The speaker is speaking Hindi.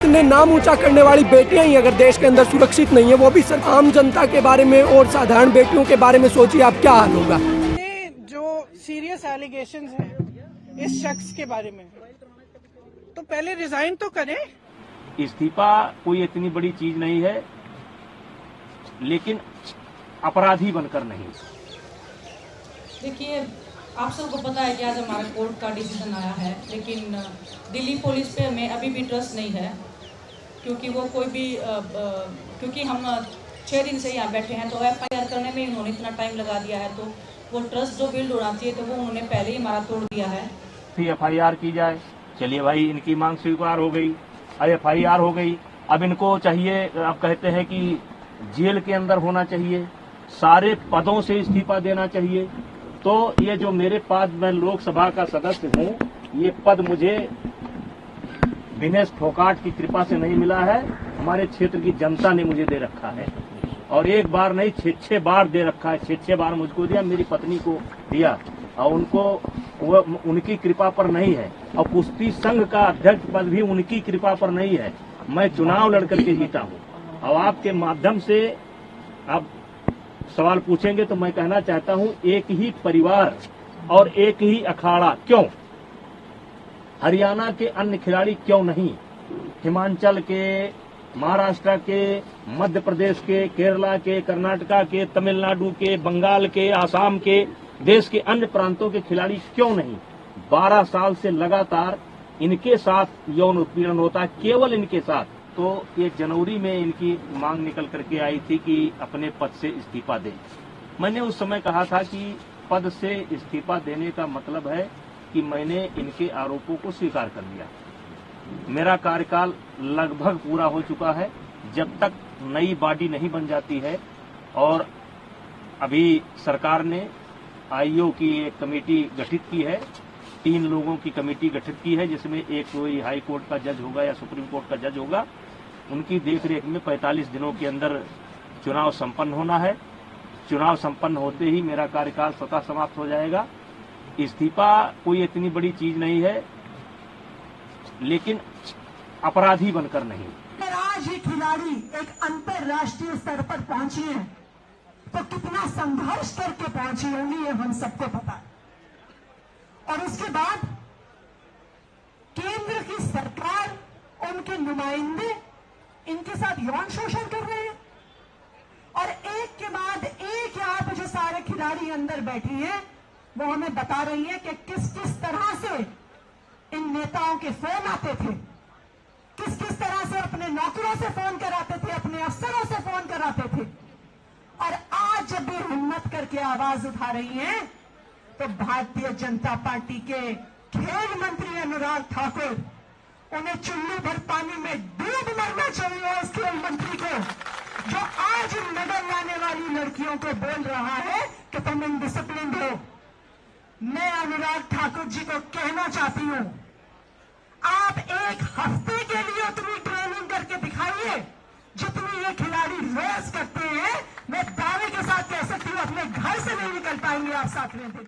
ने नाम ऊंचा करने वाली बेटियां ही अगर देश के अंदर सुरक्षित नहीं है, वो भी सर आम जनता के बारे में और साधारण बेटियों के बारे में सोचिए आप क्या हाल होगा। जो सीरियस एलिगेशंस हैं इस शख्स के बारे में, तो पहले रिजाइन तो करें। इस्तीफा कोई इतनी बड़ी चीज नहीं है, लेकिन अपराधी बनकर नहीं। देखिए, आप सबको पता है कि आज हमारा कोर्ट का डिसीजन आया है, लेकिन दिल्ली पुलिस पे हमें अभी भी ट्रस्ट नहीं है, क्योंकि वो कोई भी क्योंकि हम 6 दिन से यहाँ बैठे हैं, तो FIR करने में उन्होंने इतना टाइम लगा दिया है, तो वो ट्रस्ट जो बिल्ड होना चाहिए तो वो उन्होंने पहले ही हमारा तोड़ दिया है। फिर FIR की जाए, चलिए भाई इनकी मांग स्वीकार हो गई, FIR हो गई। अब इनको चाहिए, अब कहते हैं कि जेल के अंदर होना चाहिए, सारे पदों से इस्तीफा देना चाहिए। तो ये जो मेरे पास, मैं लोकसभा का सदस्य हूँ, ये पद मुझे दिनेश फोगाट की कृपा से नहीं मिला है, हमारे क्षेत्र की जनता ने मुझे दे रखा है। और एक बार नहीं, 6 बार दे रखा है। 6 बार मुझको दिया, मेरी पत्नी को दिया, और उनको उनकी कृपा पर नहीं है। और कुश्ती संघ का अध्यक्ष पद भी उनकी कृपा पर नहीं है। मैं चुनाव लड़कर के जीता हूँ। और आपके माध्यम से आप सवाल पूछेंगे तो मैं कहना चाहता हूँ, एक ही परिवार और एक ही अखाड़ा क्यों? हरियाणा के अन्य खिलाड़ी क्यों नहीं? हिमाचल के, महाराष्ट्र के, मध्य प्रदेश के, केरला के, कर्नाटका के, तमिलनाडु के, बंगाल के, आसाम के, देश के अन्य प्रांतों के खिलाड़ी क्यों नहीं? 12 साल से लगातार इनके साथ यौन उत्पीड़न होता है, केवल इनके साथ। तो ये जनवरी में इनकी मांग निकल करके आई थी कि अपने पद से इस्तीफा दें। मैंने उस समय कहा था कि पद से इस्तीफा देने का मतलब है कि मैंने इनके आरोपों को स्वीकार कर लिया। मेरा कार्यकाल लगभग पूरा हो चुका है। जब तक नई बॉडी नहीं बन जाती है, और अभी सरकार ने IO की एक कमेटी गठित की है, 3 लोगों की कमेटी गठित की है, जिसमें एक कोई हाई कोर्ट का जज होगा या सुप्रीम कोर्ट का जज होगा। उनकी देखरेख में 45 दिनों के अंदर चुनाव संपन्न होना है। चुनाव संपन्न होते ही मेरा कार्यकाल स्वतः समाप्त हो जाएगा। इस्तीफा कोई इतनी बड़ी चीज नहीं है, लेकिन अपराधी बनकर नहीं। अगर आज ये खिलाड़ी एक अंतर्राष्ट्रीय स्तर पर पहुंची है, तो कितना संघर्ष करके पहुंची होंगी, ये हम सबको पता है। और उसके बाद केंद्र की सरकार, उनके नुमाइंदे इनके साथ यौन शोषण कर रहे हैं, और एक के बाद एक यहाँ पे जो सारे खिलाड़ी अंदर बैठी हैं, वो हमें बता रही है कि किस किस तरह से इन नेताओं के फोन आते थे, किस किस तरह से अपने नौकरों से फोन कराते थे, अपने अफसरों से फोन कराते थे। और आज जब ये हिम्मत करके आवाज उठा रही हैं, तो भारतीय जनता पार्टी के खेल मंत्री अनुराग ठाकुर, उन्हें चुल्लू भर पानी में डूब मरना चाहिए उस खेल मंत्री को, जो आज इन मेडल लाने वाली लड़कियों को बोल रहा है कि तुम इनडिसिप्लिन हो। मैं अनुराग ठाकुर जी को कहना चाहती हूं, आप एक हफ्ते के लिए उतनी ट्रेनिंग करके दिखाइए जितनी ये खिलाड़ी रोज करते हैं। मैं दावे के साथ कह सकती हूं, अपने घर से नहीं निकल पाएंगे आप 7वें दिन।